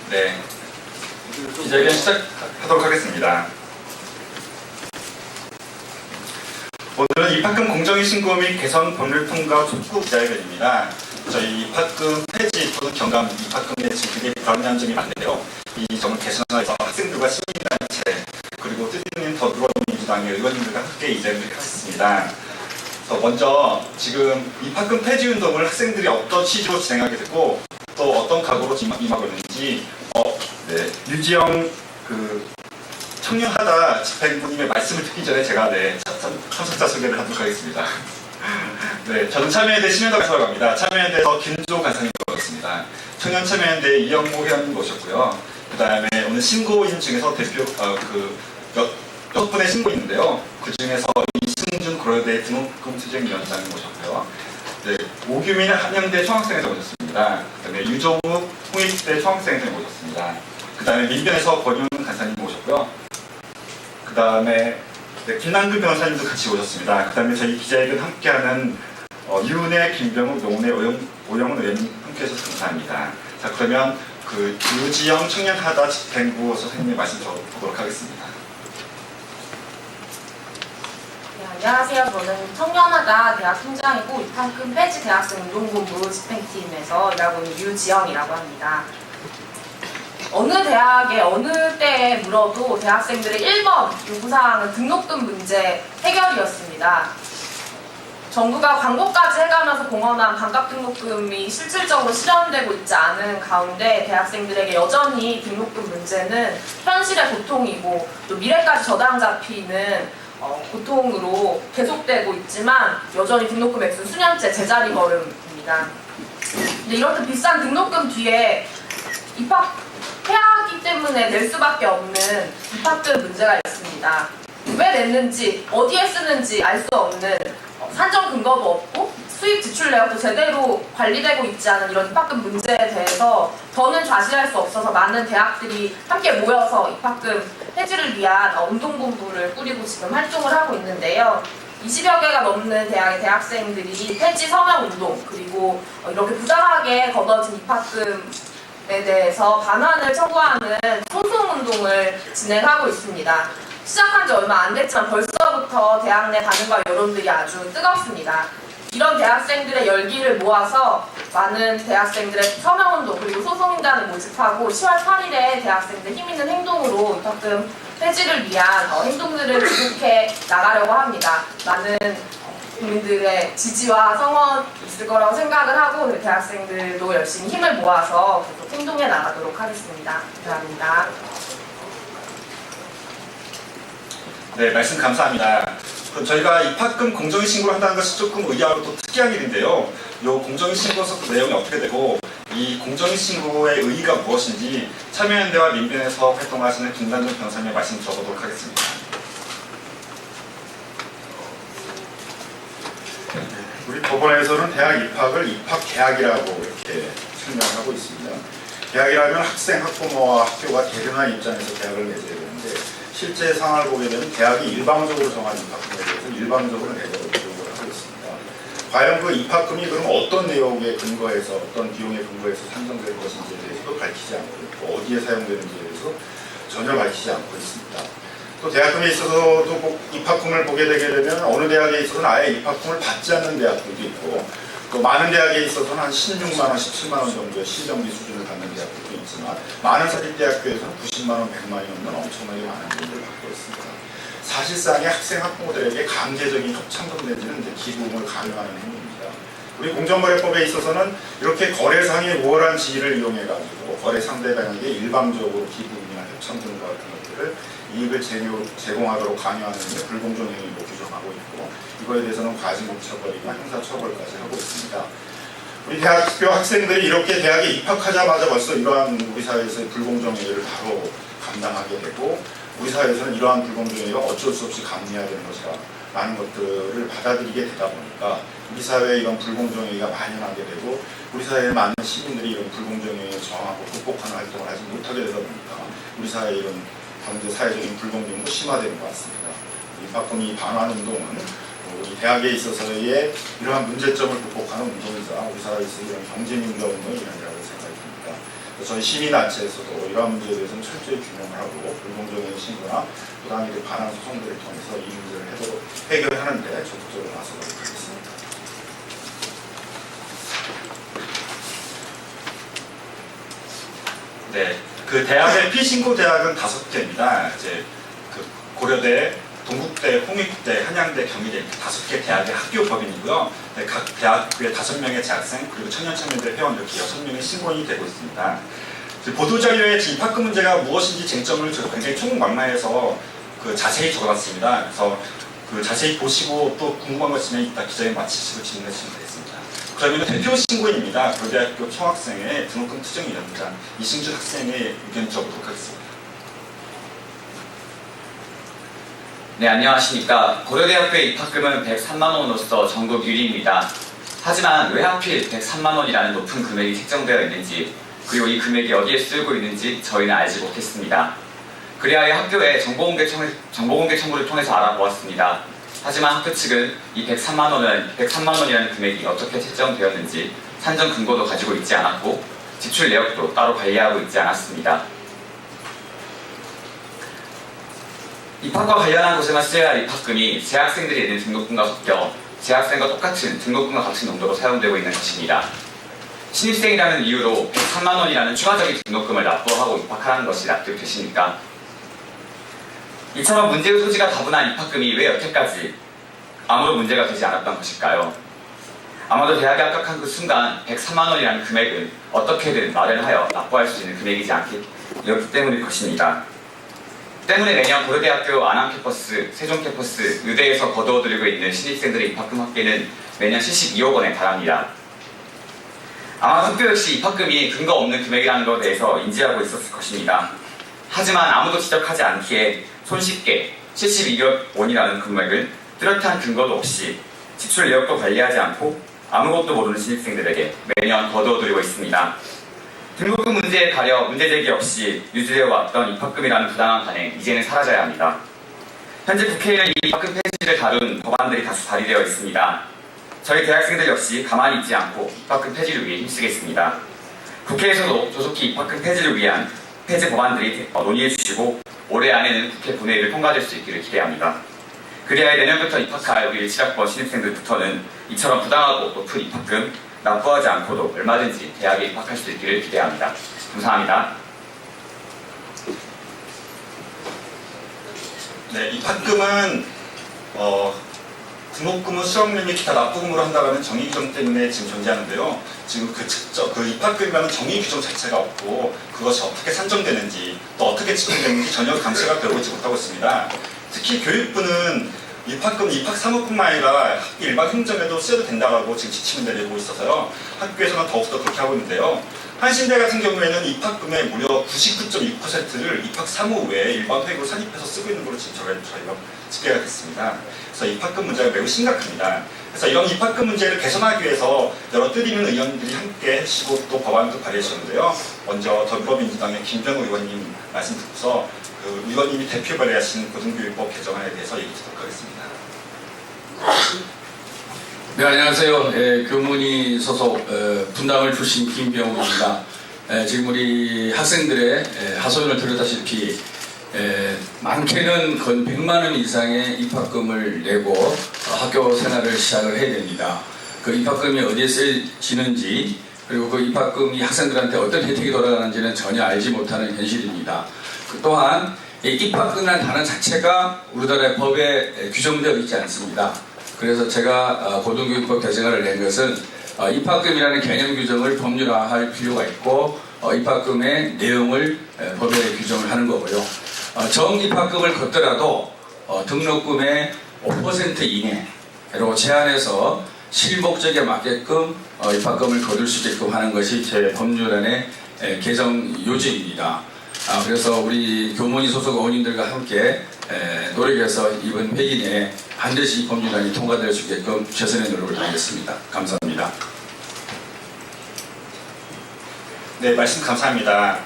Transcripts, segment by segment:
네, 기자회견 시작하도록 하겠습니다. 오늘은 입학금 공정위 신고 및 개선 법률 통과 촉구 기자회견입니다. 저희 입학금 폐지 또는 경감 입학금에 지금 굉장히 불합리한 점이 많은데요. 이 점을 개선하기 위해서 학생들과 시민단체 그리고 뜻 있는 더불어민주당의 의원님들과 함께 이 자리를 갖습니다. 먼저 지금 입학금 폐지 운동을 학생들이 어떤 취지로 진행하게 됐고 또 어떤 각오로 임하고 있는지 유지영 청년하다 집행부님의 말씀을 듣기 전에 제가 참석자 소개를 하도록 하겠습니다. 네, 저는 참여연대 신현덕 간사라고 합니다. 참여연대에서 김조 간사님 모셨습니다. 청년 참여연대 이영모 회원님 모셨고요. 그 다음에 오늘 신고인 중에서 대표 6분의 신고인인데요. 그 중에서 이승준 고려대 등록금투쟁위원장님 모셨고요. 네, 오규민 한양대 총학생회장 모셨습니다. 그 다음에 유종욱 홍익대 총학생회장 모셨습니다. 그 다음에 민변에서 권윤 간사님 모셨고요. 그 다음에 김남근 변호사님도 같이 오셨습니다. 그 다음에 저희 기자회견 함께하는 유은혜, 김병욱, 노은혜, 오영훈 의원님 함께해주셔서 감사합니다. 자, 그러면 유지영 청년하다 집행부 선생님의 말씀 들어보도록 하겠습니다. 네, 안녕하세요. 저는 청년하다 대학 팀장이고 입학금 폐지 대학생 운동본부 집행팀에서 일하고 있는 유지영이라고 합니다. 어느 대학에 어느 때에 물어도 대학생들의 1번 요구사항은 등록금 문제 해결이었습니다. 정부가 광고까지 해가면서 공언한 반값 등록금이 실질적으로 실현되고 있지 않은 가운데 대학생들에게 여전히 등록금 문제는 현실의 고통이고 또 미래까지 저당 잡히는 고통으로 계속되고 있지만 여전히 등록금 액수 수년째 제자리 걸음입니다. 근데 이렇게 비싼 등록금 뒤에 입학해야하기 때문에 낼 수밖에 없는 입학금 문제가 있습니다. 왜 냈는지 어디에 쓰는지 알 수 없는 산정 근거도 없고 수입 지출 내역도 제대로 관리되고 있지 않은 이런 입학금 문제에 대해서 더는 좌시할 수 없어서 많은 대학들이 함께 모여서 입학금 폐지를 위한 운동본부를 꾸리고 지금 활동을 하고 있는데요. 20여 개가 넘는 대학의 대학생들이 폐지 서명운동 그리고 이렇게 부당하게 걷어진 입학금에 대해서 반환을 청구하는 소송운동을 진행하고 있습니다. 시작한 지 얼마 안 됐지만 벌써부터 대학 내 반응과 여론들이 아주 뜨겁습니다. 이런 대학생들의 열기를 모아서 많은 대학생들의 서명운동 그리고 소송인단을 모집하고 10월 8일에 대학생들 힘있는 행동으로 입학금 폐지를 위한 행동들을 지속해 나가려고 합니다. 많은 국민들의 지지와 성원이 있을 거라고 생각을 하고 대학생들도 열심히 힘을 모아서 계속 행동해 나가도록 하겠습니다. 감사합니다. 네, 말씀 감사합니다. 그럼 저희가 입학금 공정위 신고를 한다는 것이 조금 의아하고 또 특이한 일인데요. 이 공정위 신고서 내용이 어떻게 되고 이 공정위 신고의 의의가 무엇인지 참여연대와 민변에서 활동하시는 김단정 변호사님의 말씀 들어보도록 하겠습니다. 우리 법원에서는 대학 입학을 입학계약이라고 이렇게 설명하고 있습니다. 계약이라면 학생, 학부모와 학교가 대등한 입장에서 계약을 맺어야 되는데 실제 상황을 보게 되면 대학이 일방적으로 정한 입학금에 대해서 일방적으로 내도록 요구를 하고 있습니다. 과연 그 입학금이 그럼 어떤 내용에 근거해서 어떤 비용에 근거해서 산정된 것인지에 대해서도 밝히지 않고 있고 어디에 사용되는지에 대해서 전혀 밝히지 않고 있습니다. 또 대학금에 있어서도 입학금을 보게 되게 되면 어느 대학에 있어서는 아예 입학금을 받지 않는 대학들도 있고 또 많은 대학에 있어서는 한 16만원, 17만원 정도의 실정비 수준을 받는 대학들도 있지만 많은 사립대학교에서는 90만원, 100만원이 넘는 엄청나게 많은 돈을 받고 있습니다. 사실상의 학생, 학부모들에게 강제적인 협찬금 내지는 기부금을 강요하는 행위입니다. 우리 공정거래법에 있어서는 이렇게 거래상의 우월한 지위를 이용해가지고 거래 상대방에게 일방적으로 기부금이나 협찬금과 같은 것들을 이익을 제공하도록 강요하는 게 불공정행위로 규정하고 있고 이거에 대해서는 과징금 처벌이나 형사처벌까지 하고 있습니다. 우리 대학교 학생들이 이렇게 대학에 입학하자마자 벌써 이러한 우리 사회에서의 불공정행위를 바로 감당하게 되고 우리 사회에서는 이러한 불공정행위가 어쩔 수 없이 감내해야 되는 것이다 라는 것들을 받아들이게 되다 보니까 우리 사회에 이런 불공정행위가 만연하게 되고 우리 사회의 많은 시민들이 이런 불공정행위를 저항하고 극복하는 활동을 하지 못하게 되다 보니까 우리 사회에 이런 경제 사회적인 불공정도 심화되는 것 같습니다. 입학금이 반환 운동은 우리 대학에 있어서의 이러한 문제점을 극복하는 운동이자 우리 사회에서 이런 경제민주화 운동이 일어나라고 생각이 듭니다. 저희 시민단체에서도 이러한 문제에 대해서는 철저히 규명을 하고 불공정한 신고나 부당이익에 관한 소송들을 통해서 이 문제를 해결하는 데 적극적으로 나서도록 하겠습니다. 네, 그 대학의 피신고 대학은 5개입니다. 이제 그 고려대, 동국대, 홍익대, 한양대, 경희대 이렇게 5개 대학의 학교 법인이고요. 네, 각 대학교에 5명의 재학생 그리고 청년청년대 회원 이렇게 6명의 신고인이 되고 있습니다. 보도자료에 입학금 문제가 무엇인지 쟁점을 굉장히 총망라해서 그 자세히 적어놨습니다. 그래서 그 자세히 보시고 또 궁금한 것 있으면 이따 기자회 마치시고 질문해 주시면 되겠습니다. 그러면 대표 신고인입니다. 고려대학교 총학생회 등록금 투쟁위원장 이승준 학생의 의견 들어보도록 하겠습니다. 네, 안녕하십니까. 고려대학교의 입학금은 103만 원으로서 전국 1위입니다. 하지만 왜 하필 103만 원이라는 높은 금액이 책정되어 있는지 그리고 이 금액이 어디에 쓰이고 있는지 저희는 알지 못했습니다. 그래야 학교에 정보공개 청구를 통해서 알아보았습니다. 하지만 학교 측은 이 103만 원이라는 금액이 어떻게 책정되었는지 산정 근거도 가지고 있지 않았고 지출 내역도 따로 관리하고 있지 않았습니다. 입학과 관련한 곳에만 쓰여야 할 입학금이 재학생들이 내는 등록금과 섞여 재학생과 똑같은 등록금과 같은 농도로 사용되고 있는 것입니다. 신입생이라는 이유로 103만 원이라는 추가적인 등록금을 납부하고 입학하라는 것이 납득되십니까? 이처럼 문제의 소지가 다분한 입학금이 왜 여태까지 아무런 문제가 되지 않았던 것일까요? 아마도 대학에 합격한 그 순간 103만 원이라는 금액은 어떻게든 마련하여 납부할 수 있는 금액이지 않기 때문일 것입니다. 때문에 매년 고려대학교 안암 캠퍼스, 세종 캠퍼스, 의대에서 거두어들이고 있는 신입생들의 입학금 합계는 매년 72억 원에 달합니다. 아마 학교 역시 입학금이 근거 없는 금액이라는 것에 대해서 인지하고 있었을 것입니다. 하지만 아무도 지적하지 않기에 손쉽게 72억 원이라는 금액을 뚜렷한 근거도 없이 지출 내역도 관리하지 않고 아무것도 모르는 신입생들에게 매년 거두어들이고 있습니다. 등록금 문제에 가려 문제제기 없이 유지되어 왔던 입학금이라는 부당한 관행 이제는 사라져야 합니다. 현재 국회에는 이 입학금 폐지를 다룬 법안들이 다수 발의되어 있습니다. 저희 대학생들 역시 가만히 있지 않고 입학금 폐지를 위해 힘쓰겠습니다. 국회에서도 조속히 입학금 폐지를 위한 폐지 법안들이 논의해 주시고 올해 안에는 국회 본회의를 통과될 수 있기를 기대합니다. 그래야 내년부터 입학할 우리 17학번 신입생들부터는 이처럼 부당하고 높은 입학금 납부하지 않고도 얼마든지 대학에 입학할 수 있기를 기대합니다. 감사합니다. 네, 입학금은 등록금은 수학료 및 기타 납부금으로 한다는 정의 규정 때문에 지금 존재하는데요. 지금 그 입학금이라는 정의 규정 자체가 없고 그것이 어떻게 산정되는지 또 어떻게 집행되는지 전혀 감시가 되고 있지 못하고 있습니다. 특히 교육부는 입학금, 입학 사무뿐만 아니라 학교 일반 행정에도 쓰여도 된다고 지금 지침을 내리고 있어서요. 학교에서는 더욱더 그렇게 하고 있는데요. 한신대 같은 경우에는 입학금의 무려 99.6%를 입학 사무 외에 일반 회계로 산입해서 쓰고 있는 걸로 지금 저희가 집계가 됐습니다. 그래서 입학금 문제가 매우 심각합니다. 그래서 이런 입학금 문제를 개선하기 위해서 여러 뜻 있는 의원들이 함께 해주시고 또 법안도 발의해 주셨는데요. 먼저 더불어민주당의 김병우 의원님 말씀 듣고서 그 의원님이 대표 발의하신 고등교육법 개정안에 대해서 얘기 듣도록 하겠습니다. 네, 안녕하세요. 교문위 소속 분당을 출신 김병우입니다. 지금 우리 학생들의 하소연을 들었다시피 많게는 건 100만 원 이상의 입학금을 내고 학교 생활을 시작을 해야 됩니다. 그 입학금이 어디에 쓰여지는지 그리고 그 입학금이 학생들한테 어떤 혜택이 돌아가는지는 전혀 알지 못하는 현실입니다. 또한 입학금이라는 단어 자체가 우리나라의 법에 규정되어 있지 않습니다. 그래서 제가 고등교육법 개정안을 낸 것은 입학금이라는 개념 규정을 법률화할 필요가 있고 입학금의 내용을 법에 규정을 하는 거고요. 정입학금을 걷더라도 등록금의 5% 이내로 제한해서 실목적에 맞게끔 입학금을 거둘 수 있게끔 하는 것이 제 법률안의 개정 요지입니다. 그래서 우리 교문위 소속 의원님들과 함께 노력해서 이번 회의 내에 반드시 이 법률안이 통과될 수 있게끔 최선의 노력을 다하겠습니다. 감사합니다. 네, 말씀 감사합니다.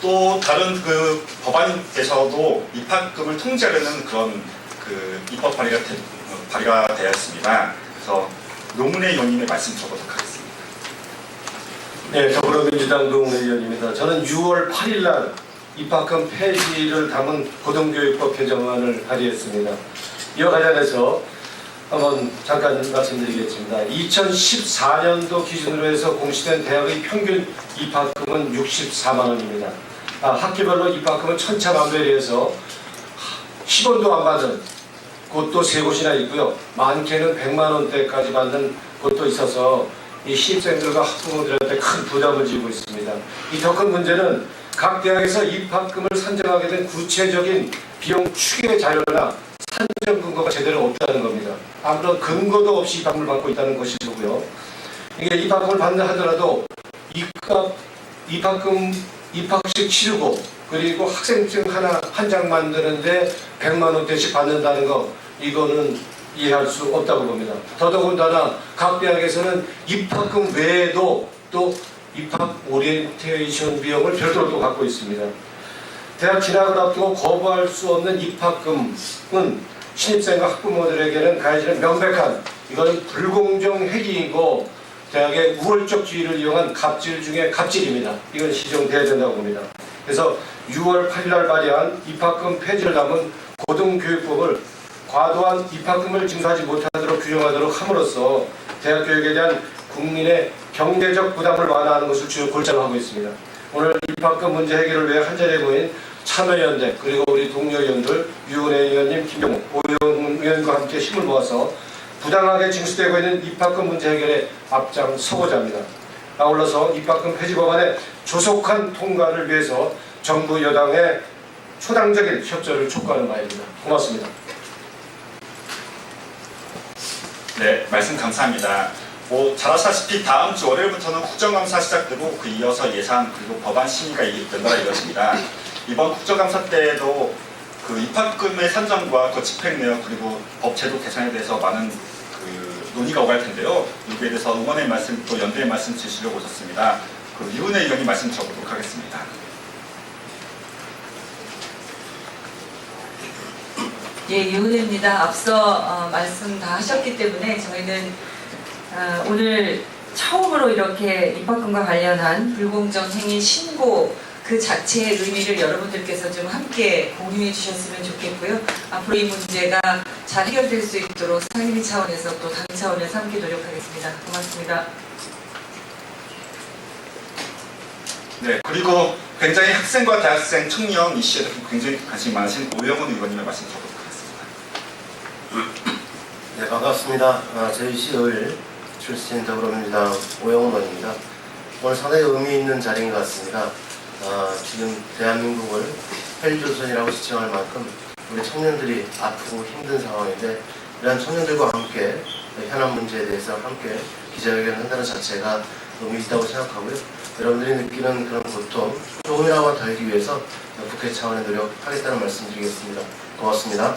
또 다른 그 법안에서도 입학금을 통제하려는 그런 그 입법 발의가 되었습니다. 그래서 노문혜 의원님의 말씀 들어보도록 하겠습니다. 네, 더불어민주당 동의원입니다. 저는 6월 8일 날 입학금 폐지를 담은 고등교육법 개정안을 발의했습니다. 이와 관련해서 한번 잠깐 말씀드리겠습니다. 2014년도 기준으로 해서 공시된 대학의 평균 입학금은 64만 원입니다. 학기별로 입학금은 천차만별이해서 10원도 안 받는 곳도 3곳이나 있고요. 많게는 100만 원대까지 받는 곳도 있어서 이 신입생들과 학부모들한테 큰 부담을 지고 있습니다. 이 더 큰 문제는 각 대학에서 입학금을 산정하게 된 구체적인 비용 추계 자료나 산정 근거가 제대로 없다는 겁니다. 아무런 근거도 없이 입학금을 받고 있다는 것이고요. 이게 입학금을 받는다 하더라도 입학식 치르고 그리고 학생증 한 장 만드는데 100만 원대씩 받는다는 거, 이거는 이해할 수 없다고 봅니다. 더더군다나 각 대학에서는 입학금 외에도 또 입학 오리엔테이션 비용을 별도로 또 갖고 있습니다. 대학 진학을 앞두고 거부할 수 없는 입학금은 신입생과 학부모들에게는 가해지는 명백한, 이건 불공정 획일이고 대학의 우월적 지위를 이용한 갑질 중에 갑질입니다. 이건 시정돼야 된다고 봅니다. 그래서 6월 8일 날 발의한 입학금 폐지를 담은 고등교육법을 과도한 입학금을 징수하지 못하도록 규정하도록 함으로써 대학 교육에 대한 국민의 경제적 부담을 완화하는 것을 주요 골자로 하고 있습니다. 오늘 입학금 문제 해결을 위해 한자리에 모인 참여연대 그리고 우리 동료 의원들 유은혜 의원님, 김병욱, 오영훈 의원과 함께 힘을 모아서 부당하게 징수되고 있는 입학금 문제 해결에 앞장서고자 합니다. 아울러서 입학금 폐지 법안의 조속한 통과를 위해서 정부 여당의 초당적인 협조를 촉구하는 바입니다. 고맙습니다. 네, 말씀 감사합니다. 잘 아시다시피 다음 주 월요일부터는 국정감사 시작되고 그 이어서 예산 그리고 법안 심의가 연달아 이뤄집니다. 이번 국정감사 때에도 그 입학금의 산정과 그 집행 내역 그리고 법 제도 개선에 대해서 많은 논의가 오갈 텐데요. 여기에 대해서 의원의 말씀 또 연대의 말씀 주시려고 오셨습니다. 유은혜 의원이 말씀 드려보도록 하겠습니다. 예, 유은혜입니다. 앞서 말씀 다 하셨기 때문에 저희는 오늘 처음으로 이렇게 입학금과 관련한 불공정 행위 신고 그 자체의 의미를 여러분들께서 좀 함께 공유해 주셨으면 좋겠고요. 앞으로 이 문제가 잘 해결될 수 있도록 상임위 차원에서 또 당 차원에서 함께 노력하겠습니다. 고맙습니다. 네, 그리고 굉장히 학생과 대학생, 청년 이슈에 대해서 굉장히 관심이 많으신 오영훈 의원님의 말씀 드리도록 하겠습니다. 네, 반갑습니다. 제2시의회 출신 더불어민주당 오영훈 의원입니다. 오늘 상당히 의미 있는 자리인 것 같습니다. 지금 대한민국을 헬조선이라고 지칭할 만큼 우리 청년들이 아프고 힘든 상황인데, 이러한 청년들과 함께 현안 문제에 대해서 함께 기자회견을 한다는 자체가 의미 있다고 생각하고요. 여러분들이 느끼는 그런 고통 조금이나마 덜기 위해서 국회 차원의 노력하겠다는 말씀 드리겠습니다. 고맙습니다.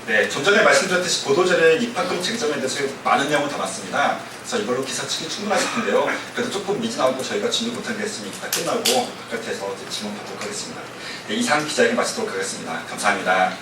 네, 좀 전에 말씀드렸듯이 보도자료에 입학금 쟁점에 대해서 많은 내용을 담았습니다. 그래서 이걸로 기사 치기 충분하실 텐데요. 그래도 조금 미진하고 저희가 진행 못한 게 있으면 이따 끝나고 바깥에서 질문 받도록 하겠습니다. 네, 이상 기자회견 마치도록 하겠습니다. 감사합니다.